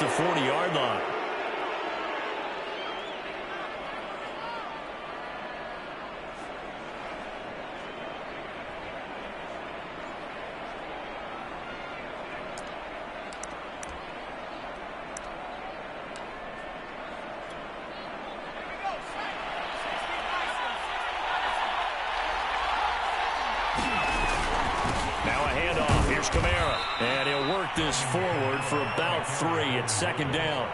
the 40-yard line. And he'll work this forward for about 3 at second down.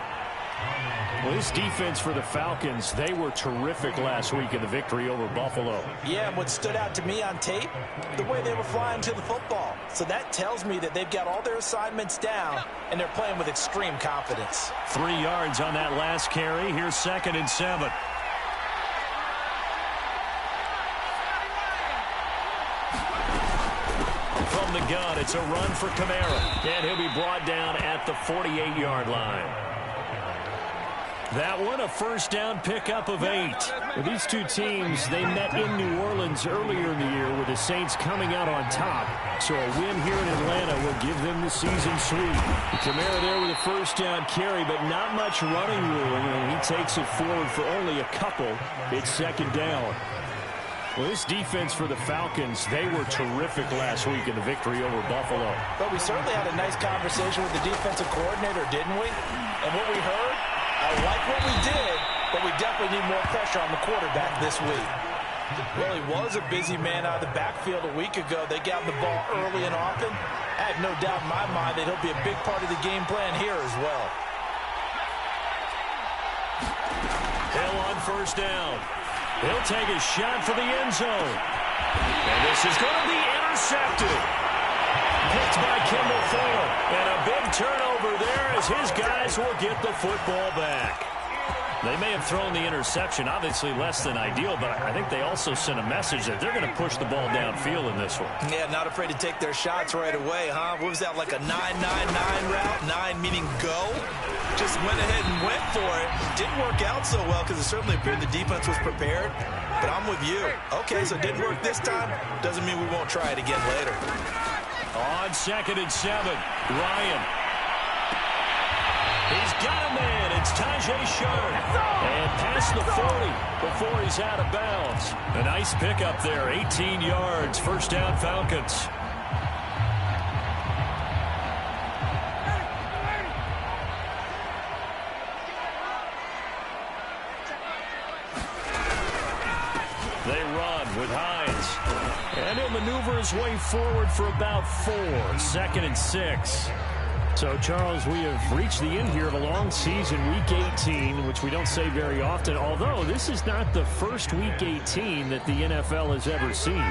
Well, this defense for the Falcons, they were terrific last week in the victory over Buffalo. Yeah, and what stood out to me on tape, the way they were flying to the football. So that tells me that they've got all their assignments down, and they're playing with extreme confidence. 3 yards on that last carry. Here's 2nd and 7. From the gun, it's a run for Kamara, and he'll be brought down at the 48-yard line. That one, a first down pickup of 8. Well, these two teams, they met in New Orleans earlier in the year with the Saints coming out on top. So a win here in Atlanta will give them the season sweep. Kamara there with a first down carry, but not much running room, and he takes it forward for only a couple. It's 2nd down. Well, this defense for the Falcons, they were terrific last week in the victory over Buffalo. But we certainly had a nice conversation with the defensive coordinator, didn't we? And what we heard, I like what we did, but we definitely need more pressure on the quarterback this week. Well, he was a busy man out of the backfield a week ago. They got the ball early and often. I have no doubt in my mind that he'll be a big part of the game plan here as well. Hill on first down. He'll take a shot for the end zone. And this is going to be intercepted. Picked by Kimball Ford. And a big turnover there as his guys will get the football back. They may have thrown the interception, obviously less than ideal, but I think they also sent a message that they're going to push the ball downfield in this one. Yeah, not afraid to take their shots right away, huh? What was that, like a 9-9-9 route? 9 meaning go? Just went ahead and went for it. Didn't work out so well because it certainly appeared the defense was prepared. But I'm with you. Okay, so it didn't work this time. Doesn't mean we won't try it again later. On 2nd and 7, Ryan. He's got a man. It's Tajay Sharp. And past the 40 before he's out of bounds. A nice pickup there. 18 yards. First down, Falcons. They run with Hines. And he'll maneuver his way forward for about 4. 2nd and 6. So, Charles, we have reached the end here of a long season, Week 18, which we don't say very often, although this is not the first Week 18 that the NFL has ever seen.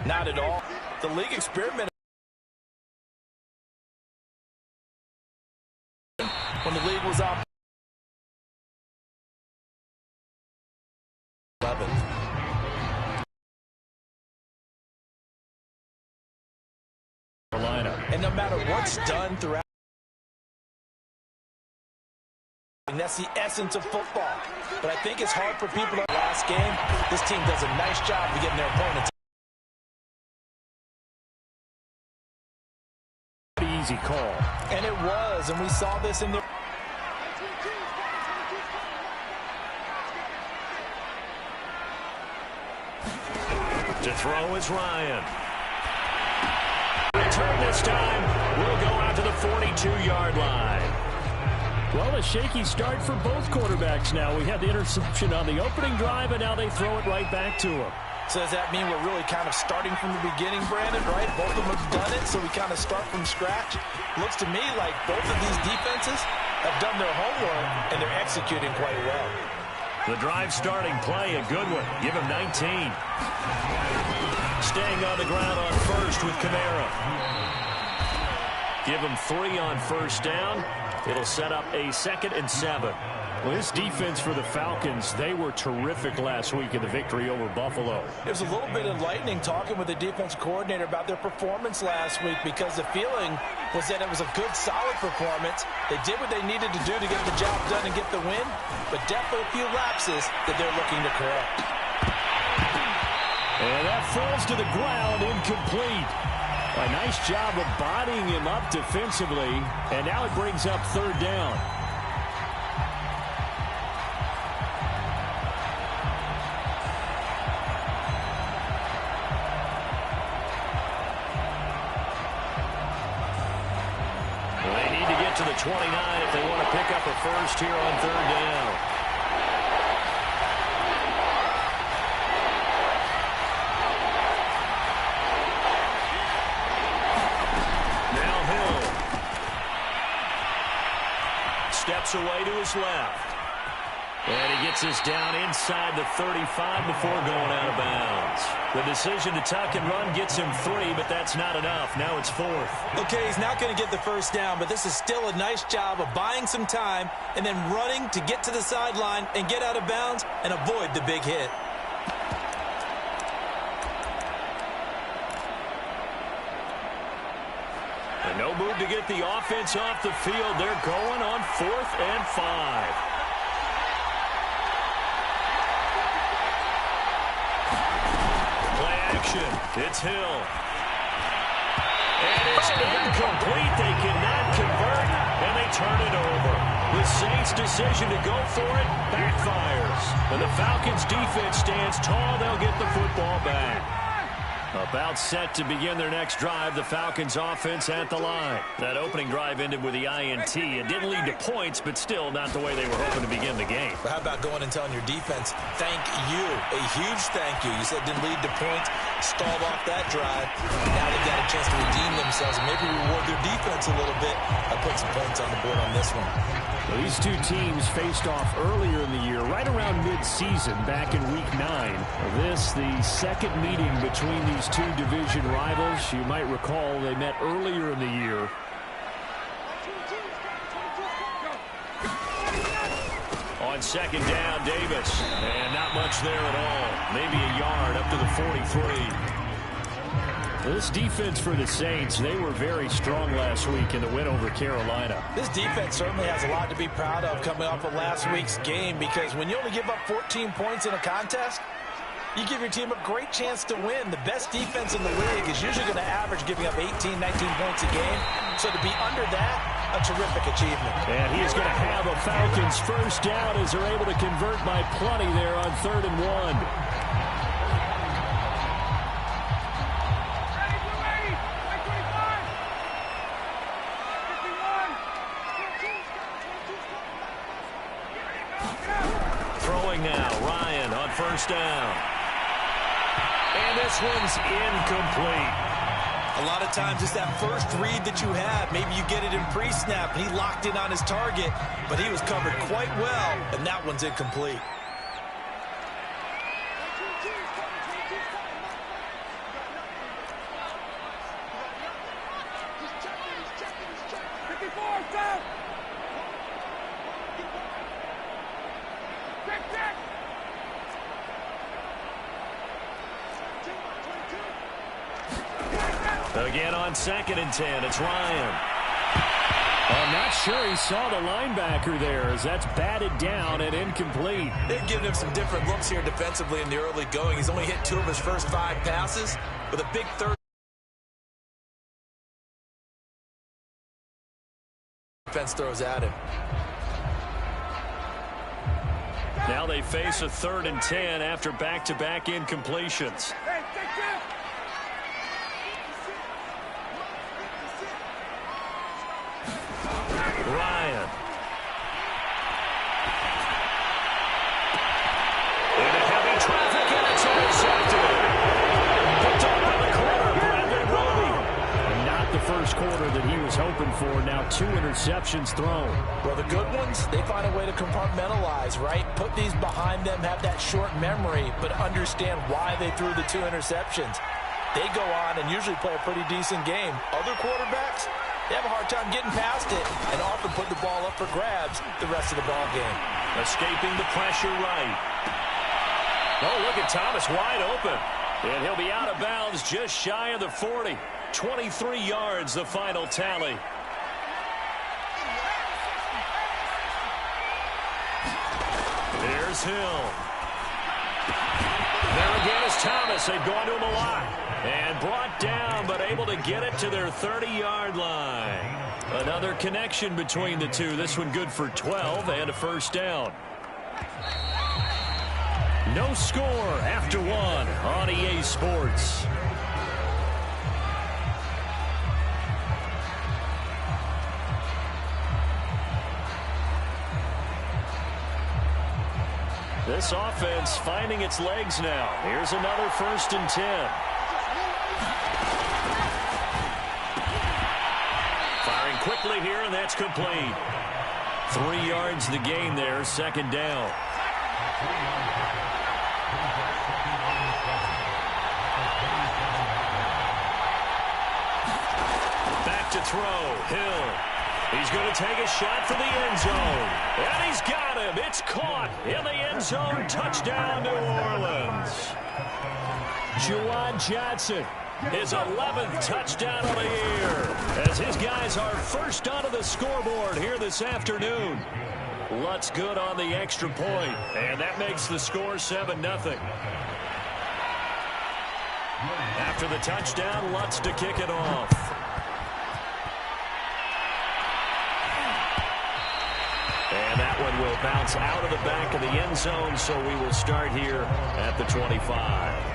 Not at all. The league experimented when the league was on 11. And no matter what's done throughout, and that's the essence of football. But I think it's hard for people to last game. This team does a nice job of getting their opponents. Easy call. And it was, and we saw this in the... To throw is Ryan. Return this time. We'll go out to the 42-yard line. Well, a shaky start for both quarterbacks now. We had the interception on the opening drive, and now they throw it right back to him. So does that mean we're really kind of starting from the beginning, Brandon, right? Both of them have done it, so we kind of start from scratch. Looks to me like both of these defenses have done their homework, and they're executing quite well. The drive starting play, a good one. Give him 19. Staying on the ground on first with Kamara. Give him 3 on first down. It'll set up a 2nd and 7. Well, this defense for the Falcons, they were terrific last week in the victory over Buffalo. It was a little bit enlightening talking with the defense coordinator about their performance last week because the feeling was that it was a good, solid performance. They did what they needed to do to get the job done and get the win, but definitely a few lapses that they're looking to correct. And that falls to the ground, incomplete. A nice job of bodying him up defensively, and now it brings up 3rd down. 29 if they want to pick up a first here on third down. Now Hill steps away to his left. And he gets us down inside the 35 before going out of bounds. The decision to tuck and run gets him 3, but that's not enough. Now it's 4th. Okay, he's not going to get the first down, but this is still a nice job of buying some time and then running to get to the sideline and get out of bounds and avoid the big hit. And no move to get the offense off the field. They're going on 4th and 5. It's Hill. And it's incomplete. They cannot convert, and they turn it over. The Saints' decision to go for it backfires. And the Falcons' defense stands tall. They'll get the football back. About set to begin their next drive, the Falcons' offense at the line. That opening drive ended with the INT. It didn't lead to points, but still not the way they were hoping to begin the game. But how about going and telling your defense, thank you, a huge thank you. You said it didn't lead to points, stalled off that drive. Now they've got a chance to redeem themselves and maybe reward their defense a little bit by putting some points on the board on this one. Well, these two teams faced off earlier in the year, right around mid-season, back in Week 9. This, the second meeting between these two division rivals. You might recall they met earlier in the year. On second down, Davis. And not much there at all. Maybe a yard up to the 43. This defense for the Saints, they were very strong last week in the win over Carolina. This defense certainly has a lot to be proud of coming off of last week's game, because when you only give up 14 points in a contest, you give your team a great chance to win. The best defense in the league is usually going to average giving up 18, 19 points a game. So to be under that, a terrific achievement. And he's going to have a Falcons first down as they're able to convert by plenty there on 3rd and 1. Throwing now, Ryan on first down. And this one's incomplete. A lot of times it's that first read that you have. Maybe you get it in pre-snap, and he locked in on his target, but he was covered quite well, and that one's incomplete. Again on 2nd and 10, it's Ryan. I'm not sure he saw the linebacker there, as that's batted down and incomplete. They've given him some different looks here defensively in the early going. He's only hit 2 of his first 5 passes with a big third. Defense throws at him. Now they face a 3rd and 10 after back-to-back incompletions. Ryan. Into heavy traffic, and it's intercepted. Picked up by the corner, Brandon Roby. And not the first quarter that he was hoping for. Now 2 interceptions thrown. Well, the good ones, they find a way to compartmentalize, right? Put these behind them, have that short memory, but understand why they threw the 2 interceptions. They go on and usually play a pretty decent game. Other quarterbacks, they have a hard time getting past it and often put the ball up for grabs the rest of the ball game. Escaping the pressure right. Oh, look at Thomas wide open. And he'll be out of bounds just shy of the 40. 23 yards, the final tally. There's Hill. There again is Thomas. They've gone to him a lot. And brought down, but able to get it to their 30-yard line. Another connection between the two. This one good for 12 and a first down. No score after 1 on EA Sports. This offense finding its legs now. Here's another 1st and 10. Firing quickly here, and that's complete. 3 yards the gain there, 2nd down. Back to throw, Hill. He's going to take a shot for the end zone. And he's got him. It's caught in the end zone. Touchdown, New Orleans. Juwan Johnson, his 11th touchdown of the year, as his guys are first onto the scoreboard here this afternoon. Lutz good on the extra point, and that makes the score 7-0. After the touchdown, Lutz to kick it off. And that one will bounce out of the back of the end zone, so we will start here at the 25.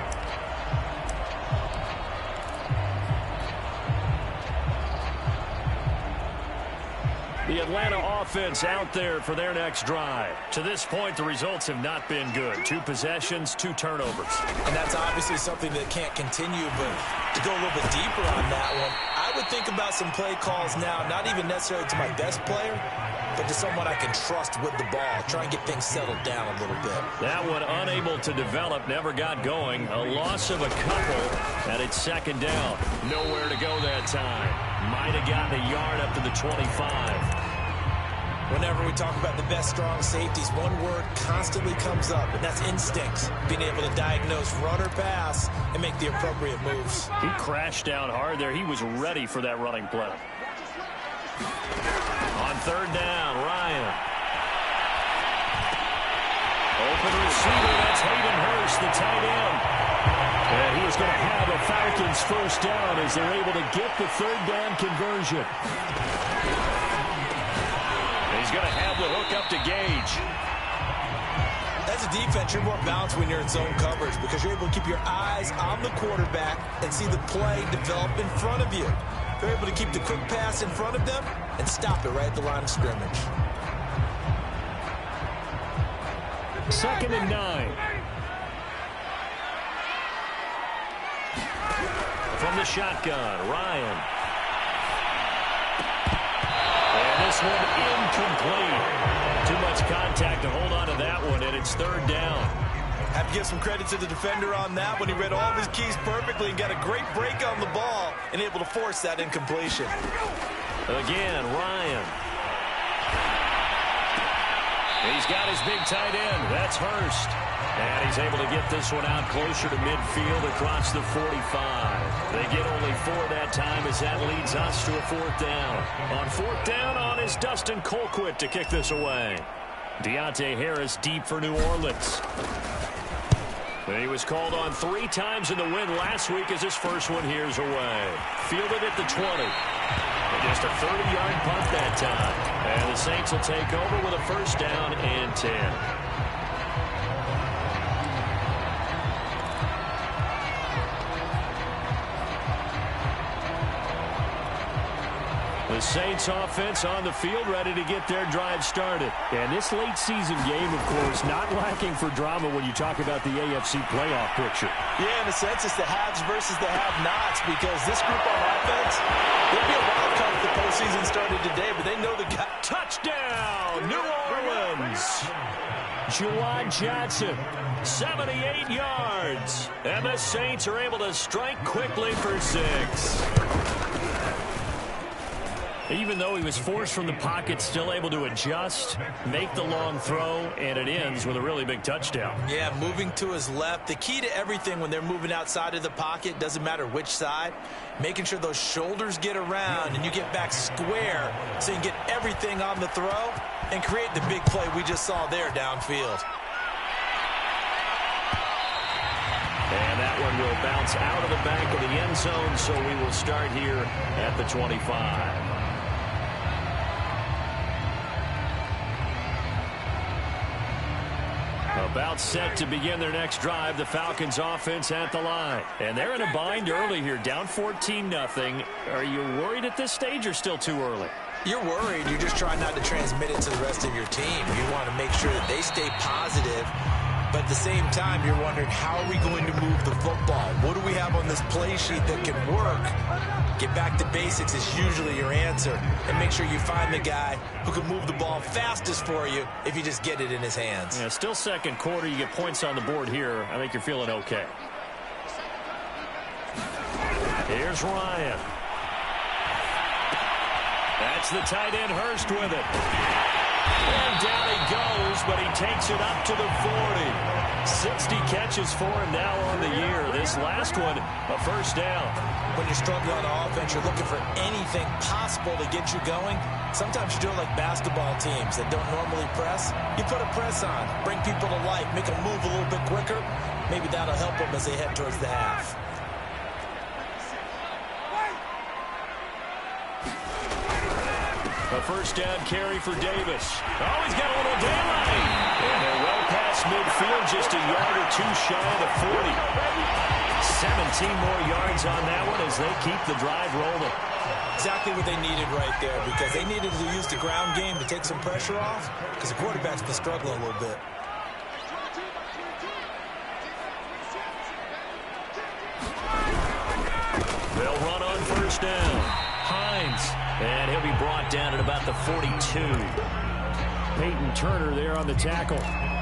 The Atlanta offense out there for their next drive. To this point, the results have not been good. 2 possessions, 2 turnovers. And that's obviously something that can't continue, but to go a little bit deeper on that one, I would think about some play calls now, not even necessarily to my best player, but to someone I can trust with the ball. Try and get things settled down a little bit. That one unable to develop, never got going. A loss of a couple, and it's 2nd down. Nowhere to go that time. Might have gotten a yard up to the 25. Whenever we talk about the best strong safeties, one word constantly comes up, and that's instinct. Being able to diagnose run or pass and make the appropriate moves. He crashed down hard there. He was ready for that running play. On 3rd down, Ryan. Open receiver, that's Hayden Hurst, the tight end. And he is going to have a Falcons 1st down as they're able to get the 3rd down conversion. He's going to have the hook up to Gage. As a defense, you're more balanced when you're in zone coverage because you're able to keep your eyes on the quarterback and see the play develop in front of you. They're able to keep the quick pass in front of them and stop it right at the line of scrimmage. 2nd and 9. From the shotgun, Ryan. And this one incomplete. Too much contact to hold on to that one, and it's 3rd down. Have to give some credit to the defender on that when he read all of his keys perfectly and got a great break on the ball and able to force that incompletion. Again, Ryan. He's got his big tight end. That's Hurst. And he's able to get this one out closer to midfield across the 45. They get only 4 that time as that leads us to a 4th down. On 4th down on is Dustin Colquitt to kick this away. Deontay Harris deep for New Orleans. He was called on 3 times in the win last week as his first one here's away. Fielded at the 20. And just a 30-yard punt that time. And the Saints will take over with a 1st down and 10. The Saints offense on the field ready to get their drive started. And this late season game, of course, not lacking for drama when you talk about the AFC playoff picture. Yeah, in a sense, it's the haves versus the have-nots because this group on offense, they'd be a wild card if the postseason started today, but they know the guy. Touchdown, New Orleans! Juwan Johnson, 78 yards. And the Saints are able to strike quickly for 6. Even though he was forced from the pocket, still able to adjust, make the long throw, and it ends with a really big touchdown. Yeah, moving to his left. The key to everything when they're moving outside of the pocket, doesn't matter which side, making sure those shoulders get around and you get back square so you can get everything on the throw and create the big play we just saw there downfield. And that one will bounce out of the back of the end zone, so we will start here at the 25. About set to begin their next drive, the Falcons offense at the line. And they're in a bind early here, down 14-0. Are you worried at this stage or still too early? You're worried. You're just trying not to transmit it to the rest of your team. You want to make sure that they stay positive But at the same time, you're wondering, how are we going to move the football? What do we have on this play sheet that can work? Get back to basics is usually your answer. And make sure you find the guy who can move the ball fastest for you if you just get it in his hands. Yeah, still second quarter. You get points on the board here. I think you're feeling okay. Here's Ryan. That's the tight end, Hurst, with it. And down he goes, but he takes it up to the 40. 60 catches for him now on the year. This last one, a first down. When you're struggling on offense, you're looking for anything possible to get you going. Sometimes you do it like basketball teams that don't normally press. You put a press on, bring people to life, make them move a little bit quicker. Maybe that'll help them as they head towards the half. A first down carry for Davis. Oh, he's got a little daylight. And they're well past midfield, just a yard or two shy of the 40. 17 more yards on that one as they keep the drive rolling. Exactly what they needed right there, because they needed to use the ground game to take some pressure off, because the quarterback's been struggling a little bit. They'll run on first down. Hines. And he'll be brought down at about the 42. Peyton Turner there on the tackle.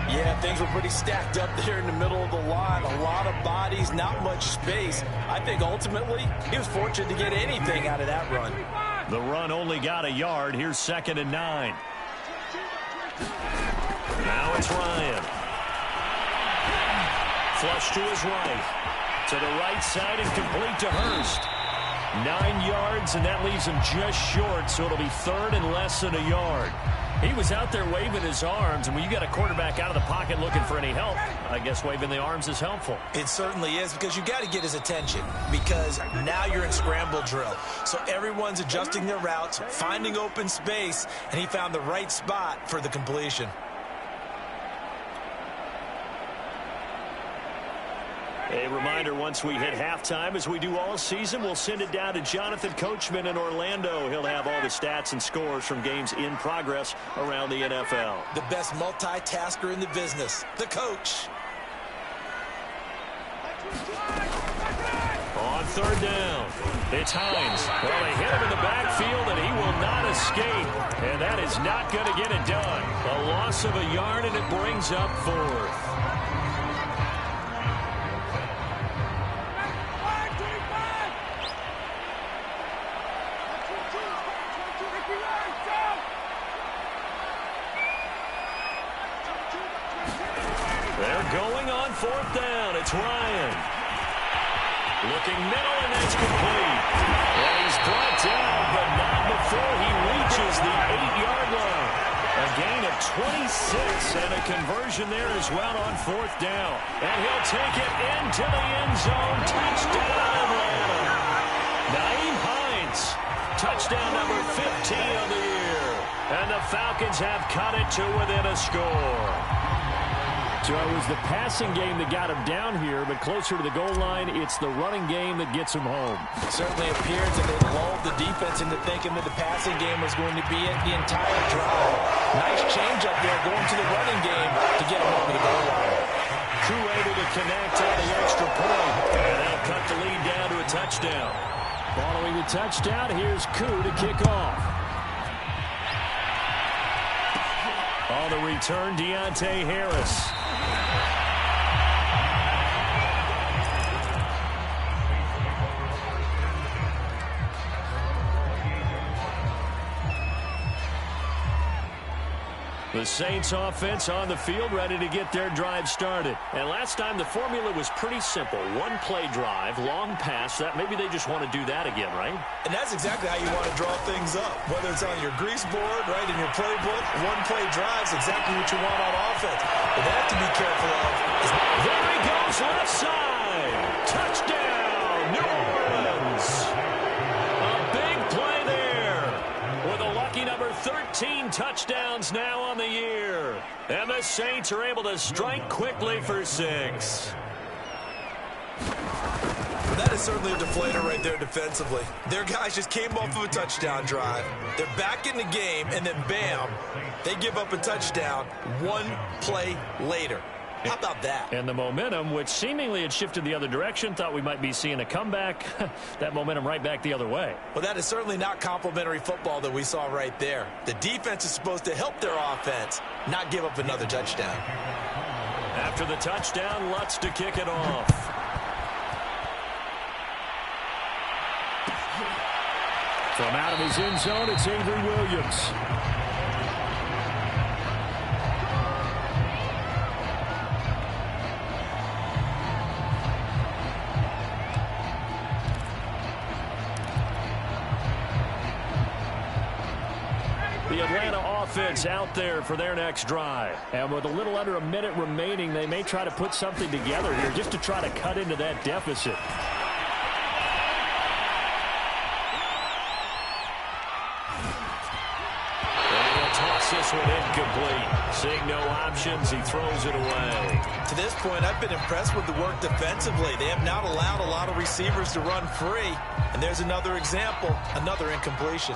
Yeah, things were pretty stacked up there in the middle of the line. A lot of bodies, not much space. I think ultimately he was fortunate to get anything out of that run. The run only got a yard. Here's 2nd and 9. Now it's Ryan. Flush to his right. To the right side and complete to Hurst. 9 yards, and that leaves him just short, so it'll be 3rd and less than a yard. He was out there waving his arms, and when you got a quarterback out of the pocket looking for any help, I guess waving the arms is helpful. It certainly is, because you got to get his attention, because now you're in scramble drill. So everyone's adjusting their routes, finding open space, and he found the right spot for the completion. A reminder, once we hit halftime, as we do all season, we'll send it down to Jonathan Coachman in Orlando. He'll have all the stats and scores from games in progress around the NFL. The best multitasker in the business, the coach. On 3rd down, it's Hines. Well, they hit him in the backfield, and he will not escape. And that is not going to get it done. A loss of a yard, and it brings up 4th. Going on 4th down. It's Ryan. Looking middle, and that's complete. And he's brought down, but not before he reaches the 8-yard line. A gain of 26 and a conversion there as well on 4th down. And he'll take it into the end zone. Touchdown, Atlanta. Nyheim Hines. Touchdown number 15 of the year. And the Falcons have cut it to within a score. So it was the passing game that got him down here, but closer to the goal line, it's the running game that gets him home. It certainly appears that they lulled the defense into thinking that the passing game was going to be it the entire drive. Nice change up there going to the running game to get him over the goal line. Koo able to connect on the extra point, and they'll cut the lead down to a touchdown. Following the touchdown, here's Koo to kick off. On the return, Deontay Harris. The Saints offense on the field, ready to get their drive started. And last time the formula was pretty simple. One play drive, long pass. That maybe they just want to do that again, right? And that's exactly how you want to draw things up. Whether it's on your grease board, right, in your playbook, one play drive is exactly what you want on offense. But they have to be careful of. There he goes, left side. Touchdown, New Orleans. A big play there. With a lucky number 13 touchdowns now on the year. And the Saints are able to strike quickly for 6. That is certainly a deflator right there defensively. Their guys just came off of a touchdown drive. They're back in the game, and then bam, they give up a touchdown one play later. How about that? And the momentum, which seemingly had shifted the other direction, thought we might be seeing a comeback. That momentum right back the other way. Well, that is certainly not complimentary football that we saw right there. The defense is supposed to help their offense, not give up another touchdown. After the touchdown, Lutz to kick it off. From out of his end zone, it's Avery Williams. The Atlanta offense out there for their next drive. And with a little under a minute remaining, they may try to put something together here just to try to cut into that deficit. This one incomplete. Seeing no options, he throws it away. To this point, I've been impressed with the work defensively. They have not allowed a lot of receivers to run free. And there's another example, another incompletion.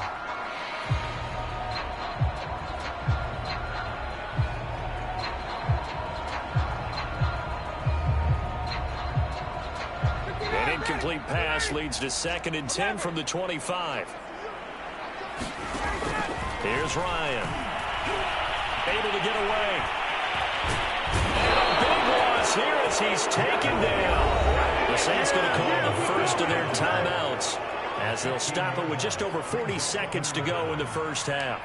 An incomplete pass leads to 2nd and 10 from the 25. Here's Ryan. Able to get away. And a big loss here as he's taken down. The Saints going to call the first of their timeouts as they'll stop it with just over 40 seconds to go in the first half.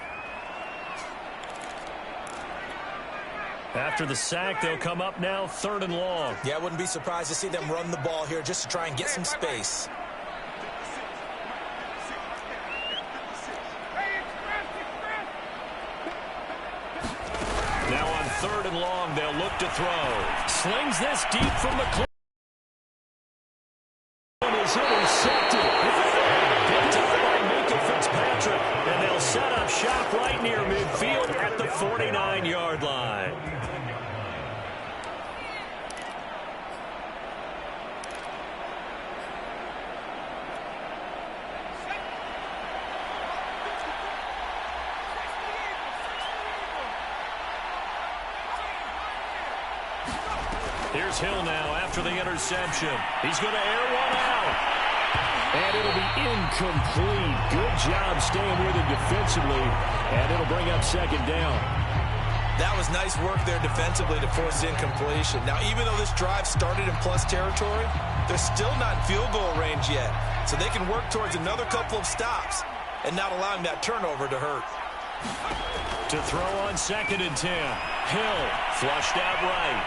After the sack, they'll come up now 3rd and long. Yeah, I wouldn't be surprised to see them run the ball here just to try and get some space. Now on 3rd and long, they'll look to throw. Slings this deep from the corner. Is intercepted. Picked up by Minka Fitzpatrick. And they'll set up shop right near midfield at the 49-yard line. Here's Hill now after the interception. He's going to air one out. And it'll be incomplete. Good job staying with it defensively. And it'll bring up 2nd down. That was nice work there defensively to force incompletion. Now, even though this drive started in plus territory, they're still not in field goal range yet. So they can work towards another couple of stops and not allowing that turnover to hurt. To throw on 2nd and 10. Hill flushed out right.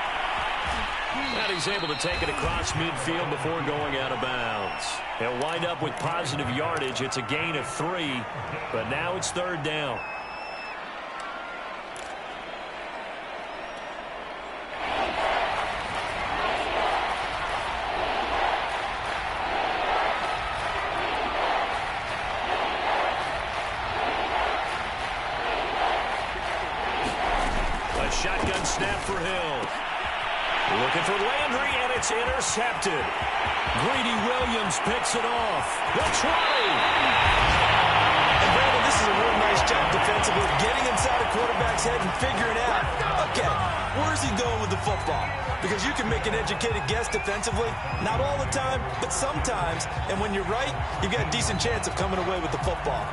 And he's able to take it across midfield before going out of bounds. He'll wind up with positive yardage. It's a gain of 3, but now it's 3rd down. A shotgun snap for Hill. Looking for Landry, and it's intercepted. Greedy Williams picks it off. They'll try. And Brandon, this is a real nice job defensively, getting inside a quarterback's head and figuring out, okay, where's he going with the football? Because you can make an educated guess defensively, not all the time, but sometimes. And when you're right, you've got a decent chance of coming away with the football.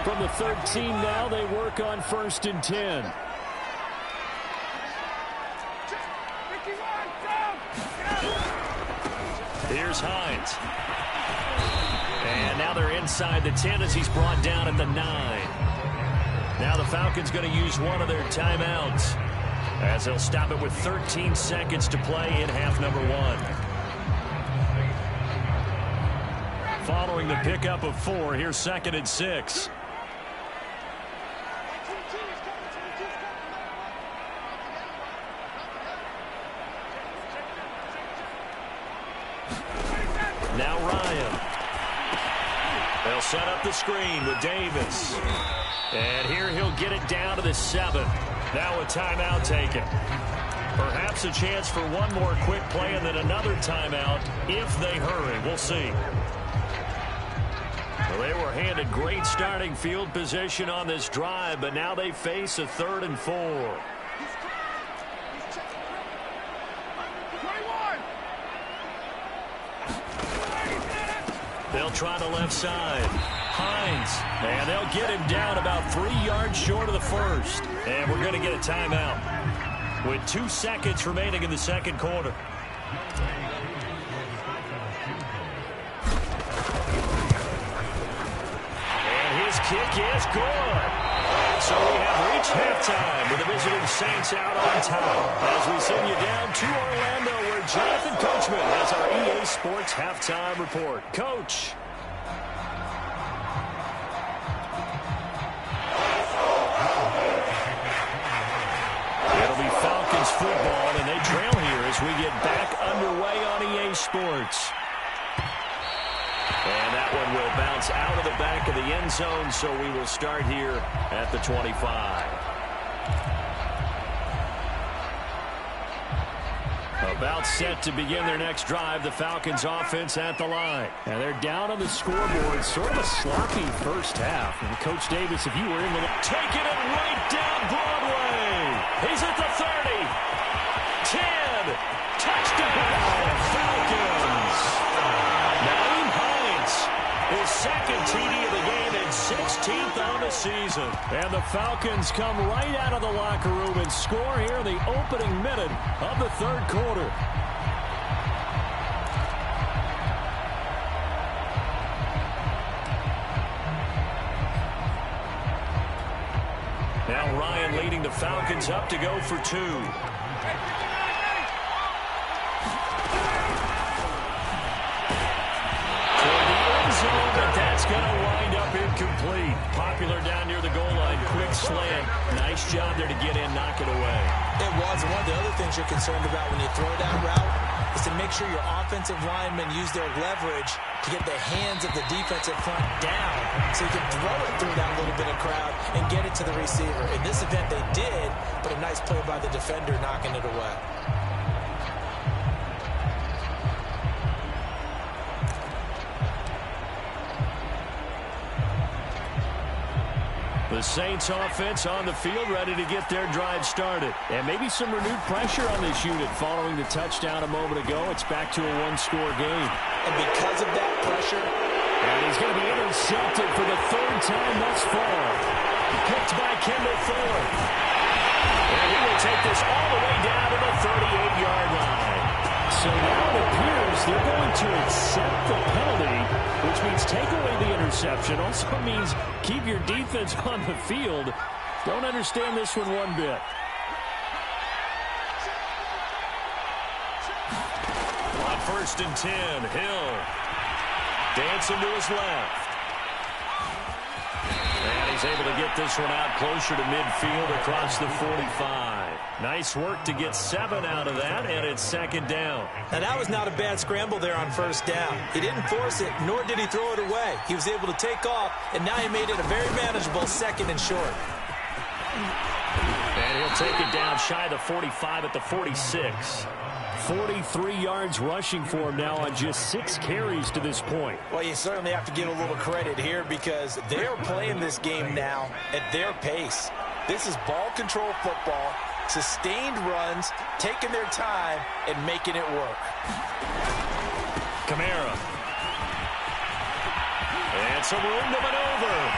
From the 13 now, they work on 1st and 10. Here's Hines. And now they're inside the 10 as he's brought down at the 9. Now the Falcons going to use one of their timeouts as they'll stop it with 13 seconds to play in half number 1. Following the pickup of 4, here's 2nd and 6. Now Ryan. They'll set up the screen with Davis. And here he'll get it down to the 7. Now a timeout taken. Perhaps a chance for one more quick play and then another timeout if they hurry. We'll see. Well, they were handed great starting field position on this drive, but now they face a 3rd and 4. They'll try the left side. Hines, and they'll get him down about 3 yards short of the first. And we're going to get a timeout with 2 seconds remaining in the second quarter. And his kick is good. So we have reached halftime with the visiting Saints out on top. As we send you down to Orlando, where Jonathan Coachman has our EA Sports halftime report. Coach. It'll be Falcons football, and they trail here as we get back underway on EA Sports. And that one will bounce out of the back of the end zone, so we will start here at the 25. About set to begin their next drive, the Falcons offense at the line. And they're down on the scoreboard, sort of a sloppy first half. And Coach Davis, if you were in the... Taking it right down Broadway. He's at the 30. 10. Touchdown, Falcons. Naeem Hines, his second TD of the game and 16th on the season. And the Falcons come right out of the locker room and score here in the opening minute of the third quarter. Now Ryan leading the Falcons up to go for 2. But that's going to wind up incomplete. Popular down near the goal line. Quick slant. Nice job there to get in, knock it away. It was. And one of the other things you're concerned about when you throw that route is to make sure your offensive linemen use their leverage to get the hands of the defensive front down so you can throw it through that little bit of crowd and get it to the receiver. In this event, they did, but a nice play by the defender knocking it away. The Saints offense on the field ready to get their drive started. And maybe some renewed pressure on this unit following the touchdown a moment ago. It's back to a one-score game. And because of that pressure... And he's going to be intercepted for the third time thus far. Picked by Kendall Fuller. And he will take this all the way down to the 38-yard line. So now it appears they're going to accept the penalty, which means take away the interception. Also means keep your defense on the field. Don't understand this one bit. On 1st and 10, Hill dancing to his left. And he's able to get this one out closer to midfield across the 45. Nice work to get 7 out of that, and it's second down. Now, that was not a bad scramble there on first down. He didn't force it, nor did he throw it away. He was able to take off, and now he made it a very manageable 2nd and short. And he'll take it down shy of the 45 at the 46. 43 yards rushing for him now on just 6 carries to this point. Well, you certainly have to give a little credit here because they're playing this game now at their pace. This is ball control football, sustained runs, taking their time, and making it work. Kamara. And some room to maneuver.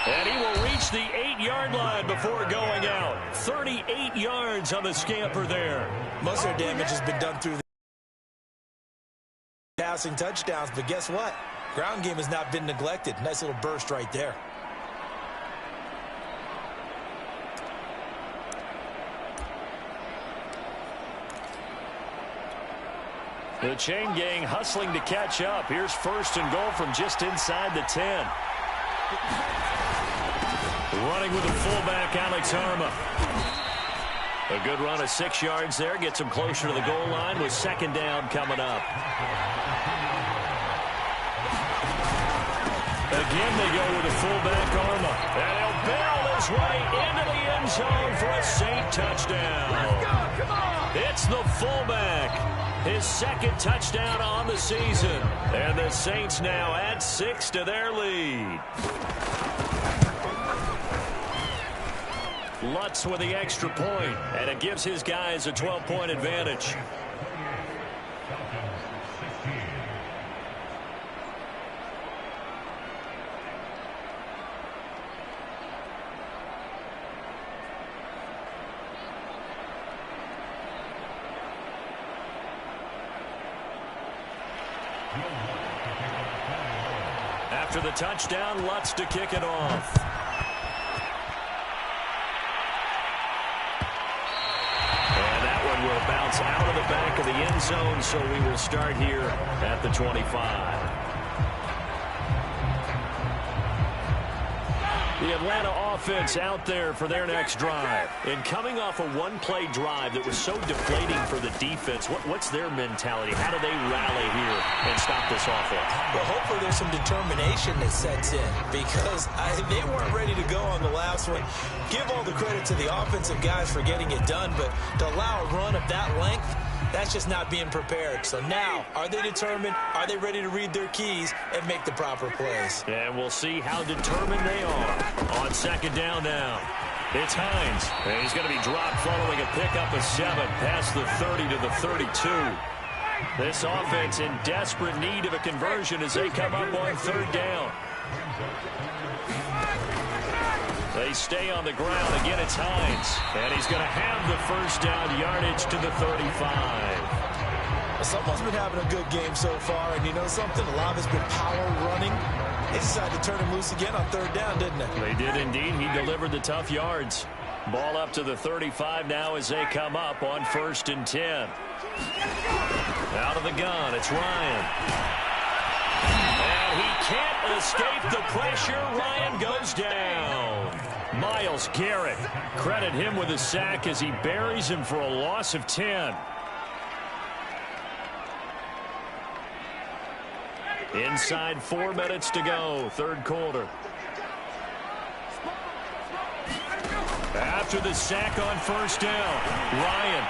And he will reach the 8-yard line before going out. 38 yards on the scamper there. Most of their damage has been done through the passing touchdowns, but guess what? Ground game has not been neglected. Nice little burst right there. The chain gang hustling to catch up. Here's 1st and goal from just inside the 10. Running with the fullback, Alex Arma. A good run of 6 yards there. Gets him closer to the goal line with 2nd down coming up. Again, they go with the fullback, Arma. And he'll barrel his way into the end zone for a Saint touchdown. Let's go, come on! It's the fullback. His 2nd touchdown on the season. And the Saints now add 6 to their lead. Lutz with the extra point, and it gives his guys a 12-point advantage. After the touchdown, Lutz to kick it off. And that one will bounce out of the back of the end zone, so we will start here at the 25. The Atlanta offense out there for their next drive. And coming off a one-play drive that was so deflating for the defense, what's their mentality? How do they rally here and stop this offense? Well, hopefully there's some determination that sets in because they weren't ready to go on the last one. Give all the credit to the offensive guys for getting it done, but to allow a run of that length, that's just not being prepared. So now, are they determined? Are they ready to read their keys and make the proper plays? And we'll see how determined they are on second down now. It's Hines. And he's going to be dropped following a pickup of 7 past the 30 to the 32. This offense in desperate need of a conversion as they come up on third down. They stay on the ground. Again, it's Hines. And he's going to have the first down yardage to the 35. Someone's been having a good game so far, and you know something? A lot of it's been power running. They decided to turn him loose again on third down, didn't they? They did indeed. He delivered the tough yards. Ball up to the 35 now as they come up on 1st and 10. Out of the gun, it's Ryan. And he can't escape the pressure. Ryan goes down. Myles Garrett, credit him with a sack as he buries him for a loss of 10. Inside 4 minutes to go, third quarter. After the sack on first down, Ryan.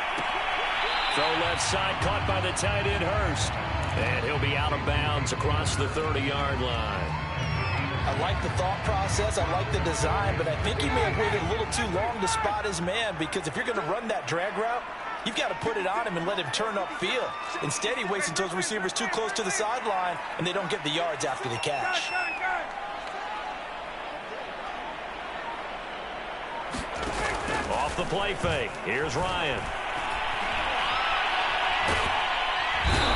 Throw left side, caught by the tight end Hurst. And he'll be out of bounds across the 30-yard line. I like the thought process. I like the design, but I think he may have waited a little too long to spot his man because if you're going to run that drag route, you've got to put it on him and let him turn upfield. Instead, he waits until his receiver's too close to the sideline, and they don't get the yards after the catch. Off the play fake. Here's Ryan.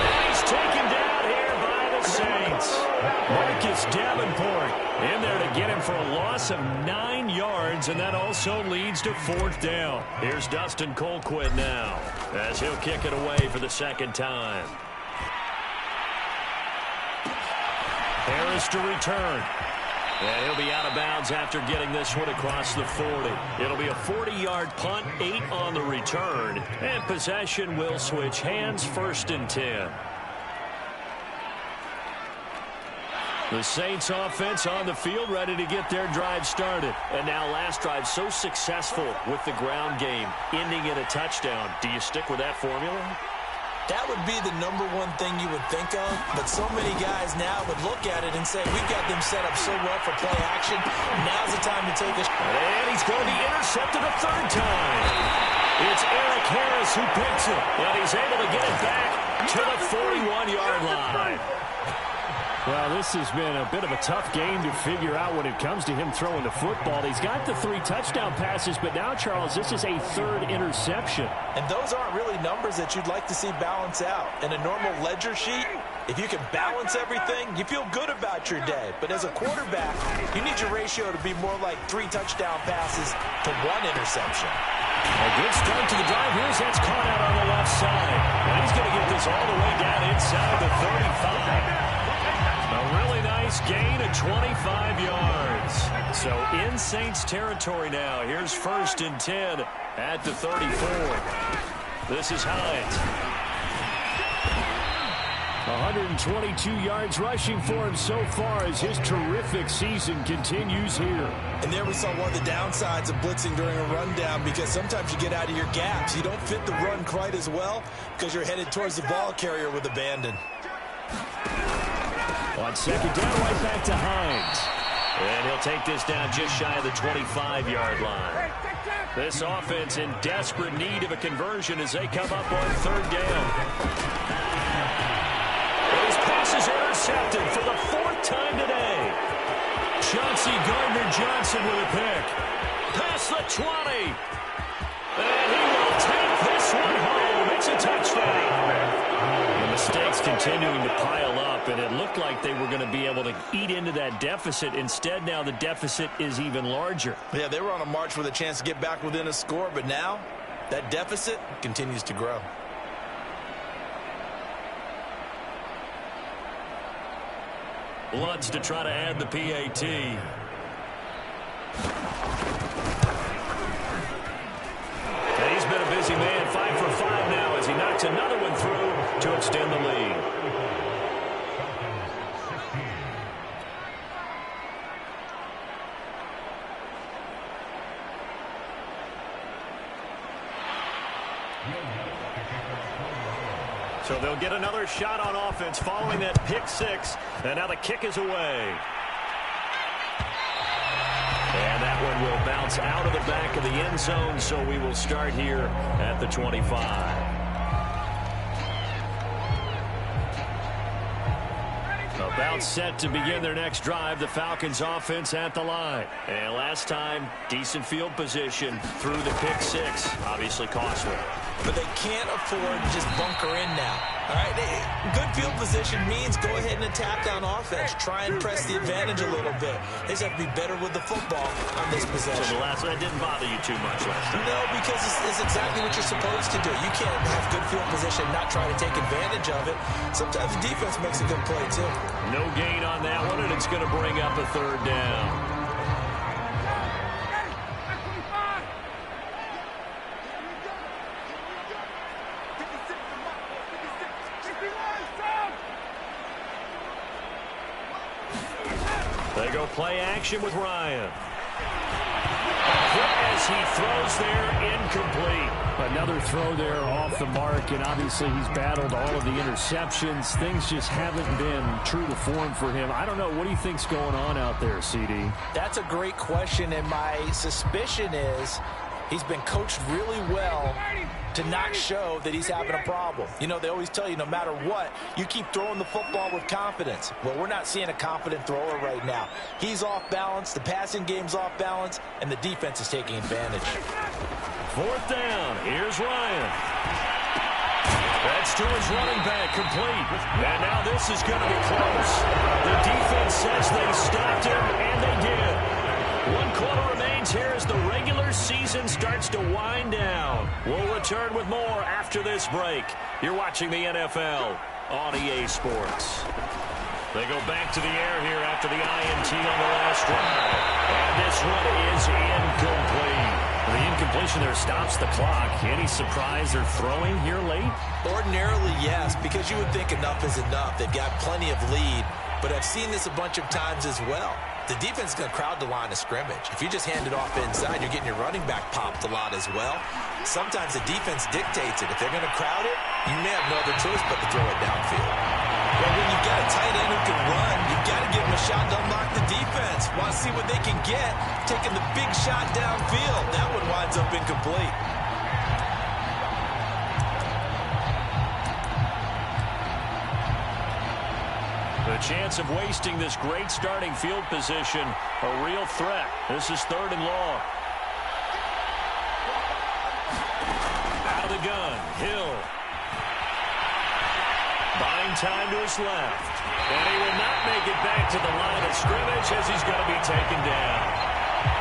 And he's taken down here by the Saints. Marcus Davenport in there to get him for a loss of 9 yards, and that also leads to 4th down. Here's Dustin Colquitt now as he'll kick it away for the second time. Harris to return. And he'll be out of bounds after getting this one across the 40. It'll be a 40-yard punt, 8 on the return. And possession will switch hands, 1st and 10. The Saints offense on the field ready to get their drive started. And now last drive so successful with the ground game, ending in a touchdown. Do you stick with that formula? That would be the #1 thing you would think of, but so many guys now would look at it and say, we've got them set up so well for play action. Now's the time to take a shot. And he's going to be intercepted a 3rd time. It's Eric Harris who picks it, and he's able to get it back to the 41-yard line. Well, this has been a bit of a tough game to figure out when it comes to him throwing the football. He's got the 3 touchdown passes, but now, Charles, this is a 3rd interception. And those aren't really numbers that you'd like to see balance out. In a normal ledger sheet, if you can balance everything, you feel good about your day. But as a quarterback, you need your ratio to be more like 3 touchdown passes to 1 interception. A good start to the drive. Here's that's caught out on the left side. And he's going to get this all the way down inside the 35. A really nice gain of 25 yards. So in Saints territory now. Here's 1st and 10 at the 34. This is Hines. 122 yards rushing for him so far as his terrific season continues here. And there we saw one of the downsides of blitzing during a rundown because sometimes you get out of your gaps. You don't fit the run quite as well because you're headed towards the ball carrier with abandon. On second down, right back to Hines. And he'll take this down just shy of the 25-yard line. This offense in desperate need of a conversion as they come up on 3rd down. His pass is intercepted for the 4th time today. Chauncey Gardner-Johnson with a pick. Past the 20. And he will take this one home. It's a touchdown. The mistakes continuing to pile up up, and it looked like they were going to be able to eat into that deficit. Instead, now the deficit is even larger. Yeah, they were on a march with a chance to get back within a score, but now that deficit continues to grow. Lutz to try to add the PAT. And he's been a busy man, 5 for 5 now as he knocks another one through to extend the lead. So they'll get another shot on offense following that pick six. And now the kick is away. And that one will bounce out of the back of the end zone, so we will start here at the 25. About set to begin their next drive, the Falcons offense at the line. And last time, decent field position through the pick six. Obviously costly. But they can't afford to just bunker in now. All right, good field position means go ahead and attack on offense. Try and press the advantage a little bit. They just have to be better with the football on this possession. So the last one didn't bother you too much last time? No, because it's exactly what you're supposed to do. You can't have good field position and not try to take advantage of it. Sometimes the defense makes a good play, too. No gain on that one, and it's going to bring up a third down. They go play action with Ryan. As he throws there, incomplete. Another throw there off the mark, and obviously he's battled all of the interceptions. Things just haven't been true to form for him. I don't know. What do you think's going on out there, CD? That's a great question, and my suspicion is he's been coached really well to not show that he's having a problem. You know, they always tell you no matter what, you keep throwing the football with confidence. Well, we're not seeing a confident thrower right now. He's off balance, the passing game's off balance, and the defense is taking advantage. Fourth down, here's Ryan. That's to his running back, complete. And now this is going to be close. The defense says they stopped him, and they did. 1 quarter remains here as the regular season starts to wind down. We'll return with more after this break. You're watching the NFL on EA Sports. They go back to the air here after the INT on the last drive. And this one is incomplete. The incompletion there stops the clock. Any surprise they're throwing here late? Ordinarily, yes, because you would think enough is enough. They've got plenty of lead, but I've seen this a bunch of times as well. The defense is going to crowd the line of scrimmage. If you just hand it off inside, you're getting your running back popped a lot as well. Sometimes the defense dictates it. If they're going to crowd it, you may have no other choice but to throw it downfield. Well, when you've got a tight end who can run, you've got to give him a shot to unlock the defense. Want to see what they can get, taking the big shot downfield. That one winds up incomplete. The chance of wasting this great starting field position, a real threat. This is 3rd and long. Out of the gun, Hill. Buying time to his left. And he will not make it back to the line of scrimmage as he's going to be taken down.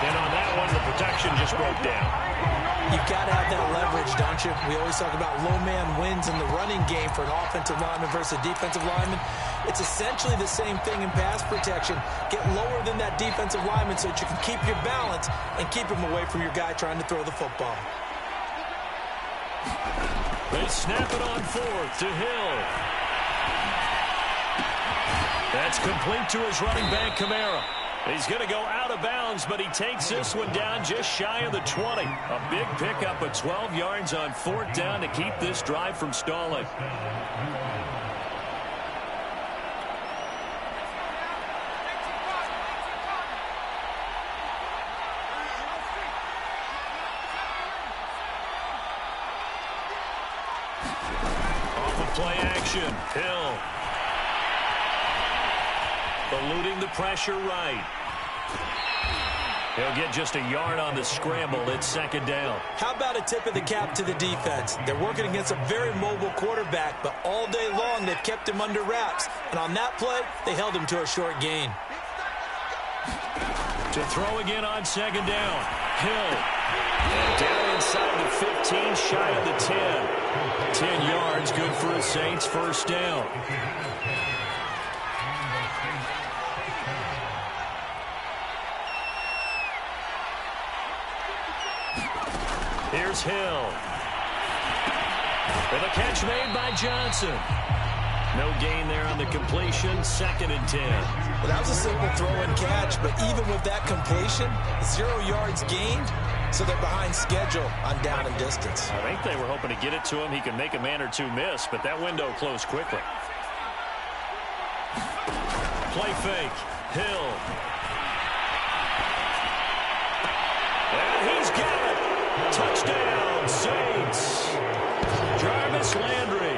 And on that one, the protection just broke down. You've got to have that leverage, don't you? We always talk about low man wins in the running game for an offensive lineman versus a defensive lineman. It's essentially the same thing in pass protection. Get lower than that defensive lineman so that you can keep your balance and keep him away from your guy trying to throw the football. They snap it on 4th to Hill. That's complete to his running back, Kamara. He's going to go out of bounds, but he takes this one down just shy of the 20. A big pickup of 12 yards on 4th down to keep this drive from stalling. Off of play action, Hill. Eluding the pressure right. He'll get just a yard on the scramble. It's second down. How about a tip of the cap to the defense? They're working against a very mobile quarterback, but all day long they've kept him under wraps. And on that play, they held him to a short gain. To throw again on second down. Hill. And down inside the 15, shy of the 10. 10 yards, good for the Saints, first down. Here's Hill. With a catch made by Johnson. No gain there on the completion, second and 10. Well, that was a simple throw and catch, but even with that completion, 0 yards gained, so they're behind schedule on down and distance. I think they were hoping to get it to him. He could make a man or two miss, but that window closed quickly. Play fake. Hill. And he's got it. Touchdown, Saints. Jarvis Landry,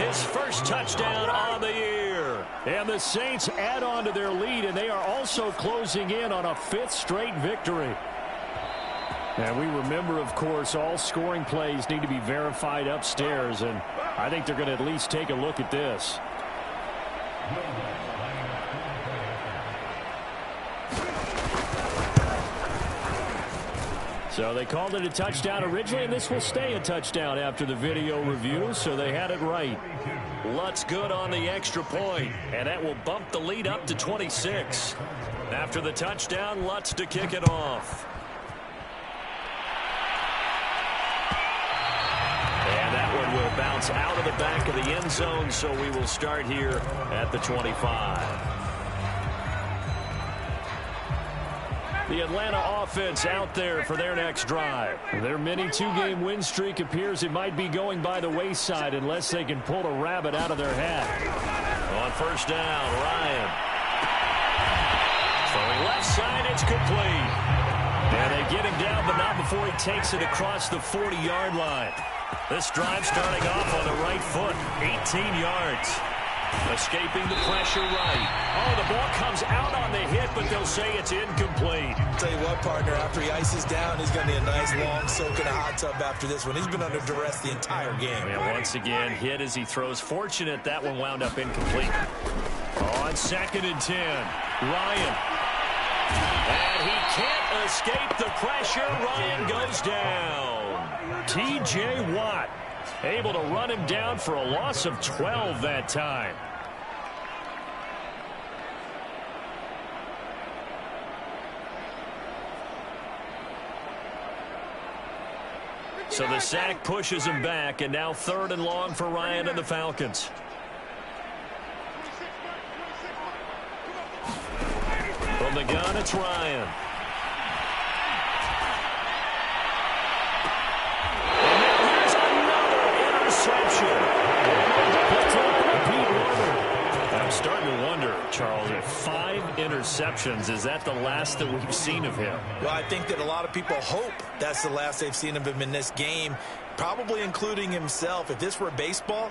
his first touchdown on the year. And the Saints add on to their lead, and they are also closing in on a 5th straight victory. And we remember, of course, all scoring plays need to be verified upstairs, and I think they're going to at least take a look at this. So they called it a touchdown originally, and this will stay a touchdown after the video review, so they had it right. Lutz good on the extra point, and that will bump the lead up to 26. After the touchdown, Lutz to kick it off. And that one will bounce out of the back of the end zone, so we will start here at the 25. The Atlanta offense out there for their next drive. Their mini 2-game win streak appears it might be going by the wayside unless they can pull a rabbit out of their hat. On first down, Ryan. Throwing left side, it's complete. And they get him down, but not before he takes it across the 40-yard line. This drive starting off on the right foot, 18 yards. Escaping the pressure right. Oh, the ball comes out on the hit, but they'll say it's incomplete. Tell you what, partner, after he ices down, he's going to need a nice long soak in a hot tub after this one. He's been under duress the entire game. Yeah, once again, hit as he throws. Fortunate that one wound up incomplete. On second and 10, Ryan. And he can't escape the pressure. Ryan goes down. T.J. Watt able to run him down for a loss of 12 that time. So the sack pushes him back, and now 3rd and long for Ryan and the Falcons. From the gun, it's Ryan. I'm starting to wonder, Charles, if 5 interceptions, is that the last that we've seen of him? Well, I think that a lot of people hope that's the last they've seen of him in this game, probably including himself. If this were baseball,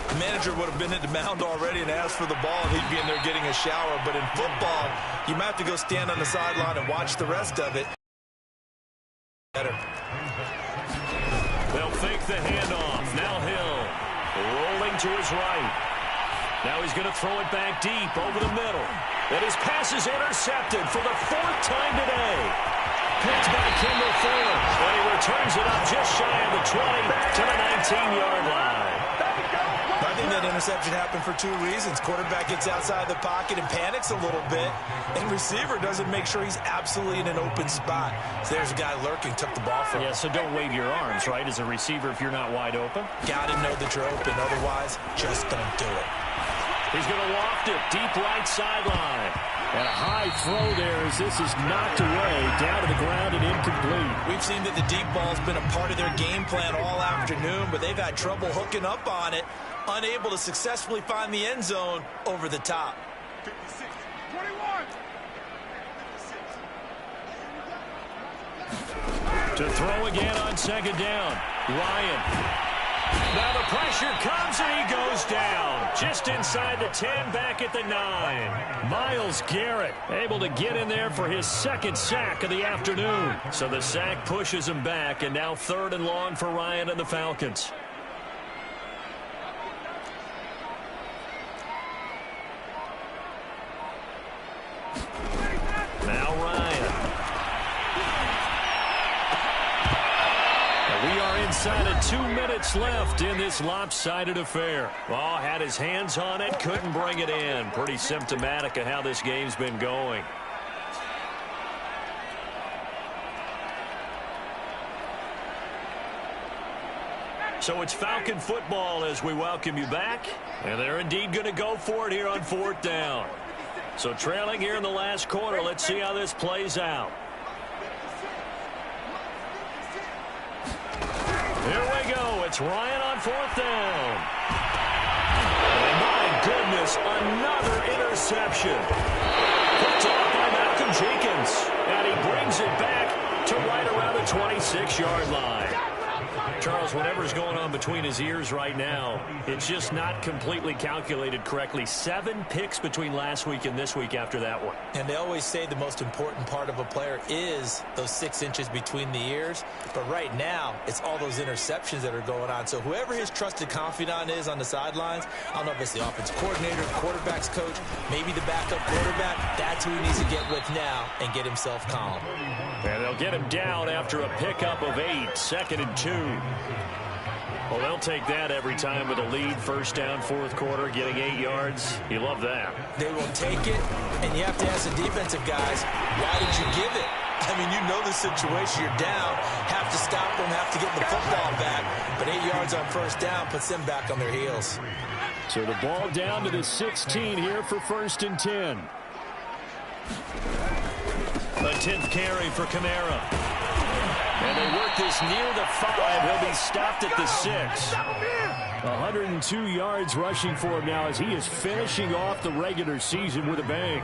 the manager would have been at the mound already and asked for the ball, and he'd be in there getting a shower. But in football, you might have to go stand on the sideline and watch the rest of it. Better. They'll fake the handoff. Now Hill rolling to his right. Now he's going to throw it back deep over the middle. And his pass is intercepted for the 4th time today. Picked by Kendall Fuller. And he returns it up just shy of the 20 to the 19-yard line. I think that interception happened for 2 reasons. Quarterback gets outside the pocket and panics a little bit. And receiver doesn't make sure he's absolutely in an open spot. So there's a guy lurking, took the ball from him. Yeah, so don't wave your arms, right, as a receiver if you're not wide open. Got to know that you're open. Otherwise, just don't do it. He's going to loft it deep right sideline. And a high throw there as this is knocked away, down to the ground and incomplete. We've seen that the deep ball's been a part of their game plan all afternoon, but they've had trouble hooking up on it, unable to successfully find the end zone over the top. 56, 21. To throw again on second down. Ryan. Now the pressure comes and he goes down. Just inside the 10, back at the 9. Myles Garrett able to get in there for his second sack of the afternoon. So the sack pushes him back, and now 3rd and long for Ryan and the Falcons. Now Ryan. And we are inside of 2 minutes left in this lopsided affair. Well, had his hands on it, couldn't bring it in. Pretty symptomatic of how this game's been going. So it's Falcon football as we welcome you back. And they're indeed going to go for it here on 4th down. So trailing here in the last quarter. Let's see how this plays out. Here we go. It's Ryan on 4th down. And my goodness, another interception. Picked off by Malcolm Jenkins. And he brings it back to right around the 26-yard line. Charles, whatever's going on between his ears right now, it's just not completely calculated correctly. 7 picks between last week and this week after that one. And they always say the most important part of a player is those 6 inches between the ears. But right now, it's all those interceptions that are going on. So whoever his trusted confidant is on the sidelines, I don't know if it's the offensive coordinator, quarterback's coach, maybe the backup quarterback, that's who he needs to get with now and get himself calm. And they'll get him down after a pickup of 8, 2nd and 2. Well, they'll take that every time with a lead. 1st down, 4th quarter, getting 8 yards. You love that. They will take it, and you have to ask the defensive guys, why did you give it? I mean, you know the situation. You're down, have to stop them, have to get the football back. But 8 yards on 1st down puts them back on their heels. So the ball down to the 16 here for 1st and 10. A 10th carry for Kamara. And they work this near the 5. He'll be stopped at the 6. 102 yards rushing for him now as he is finishing off the regular season with a bang.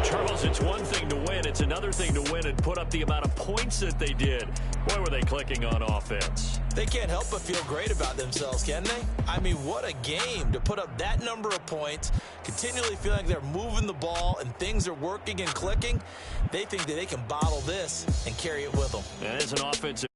Charles, it's one thing to win. It's another thing to win and put up the amount of points that they did. Boy, were they clicking on offense. They can't help but feel great about themselves, can they? I mean, what a game to put up that number of points, continually feeling like they're moving the ball and things are working and clicking. They think that they can bottle this and carry it with them. And as an offensive